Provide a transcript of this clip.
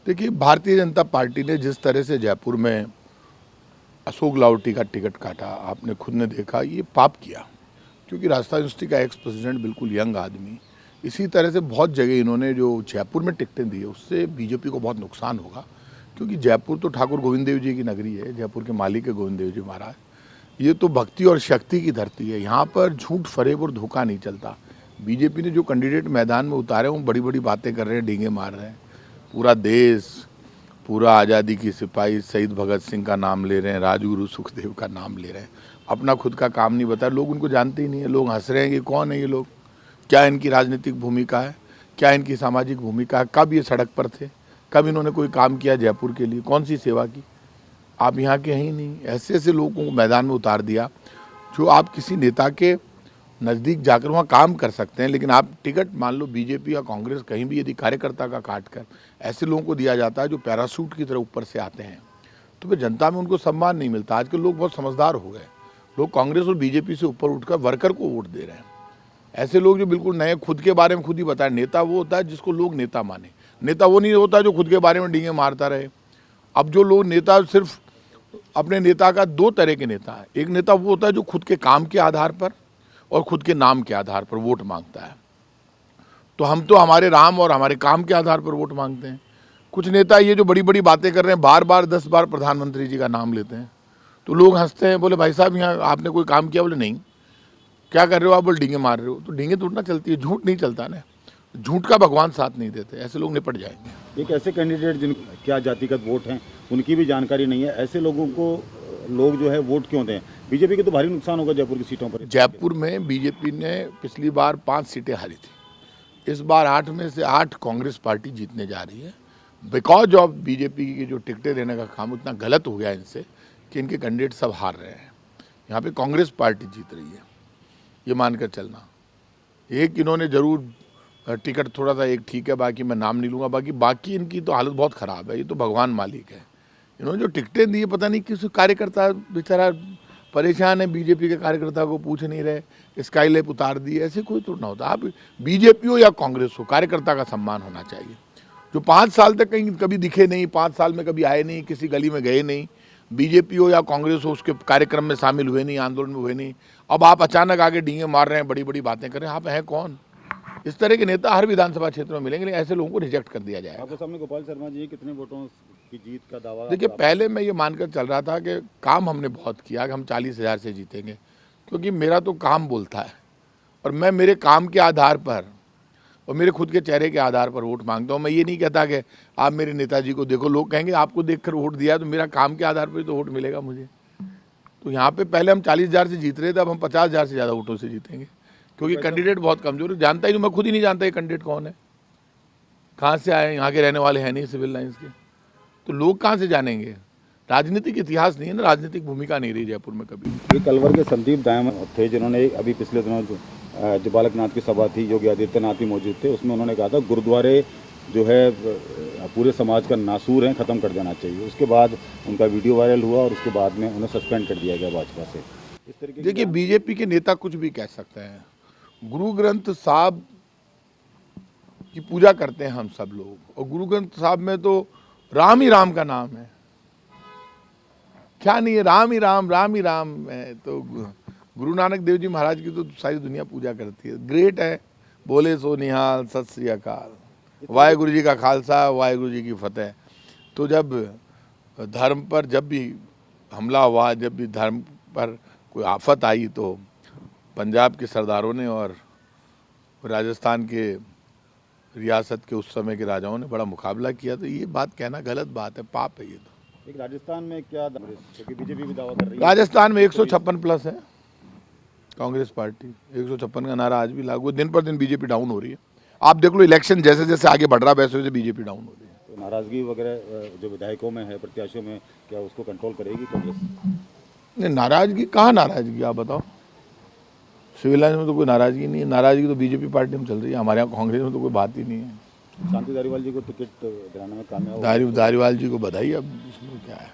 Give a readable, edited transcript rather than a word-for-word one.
देखिए, भारतीय जनता पार्टी ने जिस तरह से जयपुर में अशोक लाहोटी का टिकट काटा, आपने खुद ने देखा, ये पाप किया। क्योंकि राजस्थान यूनिवर्सिटी का एक्स प्रेसिडेंट बिल्कुल यंग आदमी, इसी तरह से बहुत जगह इन्होंने जो जयपुर में टिकटें दी है, उससे बीजेपी को बहुत नुकसान होगा। क्योंकि जयपुर तो ठाकुर गोविंद देव जी की नगरी है, जयपुर के मालिक है गोविंद देव जी महाराज। ये तो भक्ति और शक्ति की धरती है, यहाँ पर झूठ, फरेब और धोखा नहीं चलता। बीजेपी ने जो कैंडिडेट मैदान में उतारे वो बड़ी बड़ी बातें कर रहे हैं, डींगे मार रहे हैं। पूरा देश, पूरा आज़ादी की सिपाही शहीद भगत सिंह का नाम ले रहे हैं, राजगुरु सुखदेव का नाम ले रहे हैं, अपना खुद का काम नहीं बताया। लोग उनको जानते ही नहीं है, लोग हंस रहे हैं कि कौन है ये लोग, क्या इनकी राजनीतिक भूमिका है, क्या इनकी सामाजिक भूमिका है, कब ये सड़क पर थे, कब इन्होंने कोई काम किया जयपुर के लिए, कौन सी सेवा की। आप यहाँ के हैं ही नहीं। ऐसे ऐसे लोगों को मैदान में उतार दिया जो आप किसी नेता के नज़दीक जाकर वहाँ काम कर सकते हैं, लेकिन आप टिकट मान लो बीजेपी या कांग्रेस कहीं भी यदि कार्यकर्ता का काट कर ऐसे लोगों को दिया जाता है जो पैराशूट की तरह ऊपर से आते हैं, तो फिर जनता में उनको सम्मान नहीं मिलता। आजकल लोग बहुत समझदार हो गए, लोग कांग्रेस और बीजेपी से ऊपर उठकर वर्कर को वोट दे रहे हैं। ऐसे लोग जो बिल्कुल नए, खुद के बारे में खुद ही बताए, नेता वो होता है जिसको लोग नेता माने, नेता वो नहीं होता जो खुद के बारे में डींगे मारता रहे। अब जो लोग नेता, सिर्फ अपने नेता का दो तरह के नेता है। एक नेता वो होता है जो खुद के काम के आधार पर और खुद के नाम के आधार पर वोट मांगता है, तो हम तो हमारे राम और हमारे काम के आधार पर वोट मांगते हैं। कुछ नेता ये जो बड़ी बड़ी बातें कर रहे हैं, बार बार 10 बार प्रधानमंत्री जी का नाम लेते हैं, तो लोग हंसते हैं, बोले भाई साहब यहाँ आपने कोई काम किया? बोले नहीं। क्या कर रहे हो आप? बोले डींगे मार रहे हो। तो डींगे टूटना चलती है, झूठ नहीं चलता ना, झूठ का भगवान साथ नहीं देते, ऐसे लोग निपट जाएंगे। एक ऐसे कैंडिडेट जिन क्या जातिगत वोट हैं उनकी भी जानकारी नहीं है, ऐसे लोगों को लोग जो है वोट क्यों दें? बीजेपी के तो भारी नुकसान होगा जयपुर की सीटों पर। जयपुर में बीजेपी ने पिछली बार 5 सीटें हारी थी, इस बार 8 में से 8 कांग्रेस पार्टी जीतने जा रही है। बिकॉज ऑफ बीजेपी की जो टिकटें देने का काम इतना गलत हो गया इनसे कि इनके कैंडिडेट सब हार रहे हैं। यहाँ पे कांग्रेस पार्टी जीत रही है, ये मानकर चलना। एक इन्होंने जरूर टिकट थोड़ा सा एक ठीक है, बाकी मैं नाम नहीं लूँगा, बाकी इनकी तो हालत बहुत ख़राब है। ये तो भगवान मालिक है। इन्होंने जो टिकटें दी, पता नहीं किस कार्यकर्ता बेचारा परेशान है, बीजेपी के कार्यकर्ता को पूछ नहीं रहे, स्काई लैब उतार दी। ऐसे कोई तो ना होता। आप बीजेपी हो या कांग्रेस हो, कार्यकर्ता का सम्मान होना चाहिए। जो 5 साल तक कहीं कभी दिखे नहीं, 5 साल में कभी आए नहीं, किसी गली में गए नहीं, बीजेपी हो या कांग्रेस हो, उसके कार्यक्रम में शामिल हुए नहीं, आंदोलन में हुए नहीं, अब आप अचानक आगे डींगे मार रहे हैं, बड़ी बड़ी बातें कर रहे हैं। आप हैं कौन? इस तरह के नेता हर विधानसभा क्षेत्र में मिलेंगे, लेकिन ऐसे लोगों को रिजेक्ट कर दिया जाएगा। आपके सामने गोपाल शर्मा जी कितने वोटों की जीत का दावा? देखिए, पहले मैं ये मानकर चल रहा था कि काम हमने बहुत किया कि हम 40,000 से जीतेंगे, क्योंकि मेरा तो काम बोलता है और मैं मेरे काम के आधार पर और मेरे खुद के चेहरे के आधार पर वोट मांगता हूँ। मैं ये नहीं कहता कि आप मेरे नेताजी को देखो, लोग कहेंगे आपको देखकर वोट दिया, तो मेरा काम के आधार पर तो वोट मिलेगा मुझे। तो यहाँ पे पहले हम 40,000 से जीत रहे थे, अब हम 50,000 से ज़्यादा वोटों से जीतेंगे, क्योंकि कैंडिडेट बहुत कमजोर है। जानता ही नहीं, मैं खुद ही नहीं जानता ये कैंडिडेट कौन है, कहाँ से आए, यहाँ के रहने वाले हैं नहीं, सिविल लाइन्स के, तो लोग कहाँ से जानेंगे? राजनीतिक इतिहास नहीं है ना, राजनीतिक भूमिका नहीं रही जयपुर में कभी। ये कलवर के संदीप दायम थे जिन्होंने अभी पिछले दिनों जो बालकनाथ की सभा थी, योगी आदित्यनाथ भी मौजूद थे, उसमें उन्होंने कहा था गुरुद्वारे जो है पूरे समाज का नासूर हैं, ख़त्म कर देना चाहिए। उसके बाद उनका वीडियो वायरल हुआ और उसके बाद में उन्हें सस्पेंड कर दिया गया भाजपा से। इस तरीके देखिए, बीजेपी के नेता कुछ भी कह सकते हैं। गुरु ग्रंथ साहब की पूजा करते हैं हम सब लोग, और गुरु ग्रंथ साहब में तो राम ही राम का नाम है, क्या नहीं है, राम ही राम है। तो गुरु नानक देव जी महाराज की तो सारी दुनिया पूजा करती है। ग्रेट है, बोले सो निहाल, सत श्री अकाल, वाहेगुरु जी का खालसा, वाहेगुरु जी की फतेह। तो जब धर्म पर जब भी हमला हुआ, जब भी धर्म पर कोई आफत आई, तो पंजाब के सरदारों ने और राजस्थान के रियासत के उस समय के राजाओं ने बड़ा मुकाबला किया। तो ये बात कहना गलत बात है, पाप है ये तो। एक राजस्थान में क्या, क्योंकि बीजेपी भी दावा कर रही है, राजस्थान में 156 प्लस है कांग्रेस पार्टी, 156 का नारा आज भी लागू है। दिन पर दिन बीजेपी डाउन हो रही है। आप देख लो, इलेक्शन जैसे जैसे आगे बढ़ रहा है वैसे वैसे बीजेपी डाउन हो रही है। तो नाराजगी वगैरह जो विधायकों में है, प्रत्याशियों में, क्या उसको कंट्रोल करेगी कांग्रेस? नहीं, नाराजगी कहाँ नाराजगी, आप बताओ। सिविल लाइन में तो कोई नाराजगी नहीं है, नाराजगी तो बीजेपी पार्टी में चल रही है, हमारे यहाँ कांग्रेस में तो कोई बात ही नहीं है। शांति धारीवाल जी को टिकट दिलाने में कामयाब, धारीवाल जी को बधाई, अब इसमें क्या है।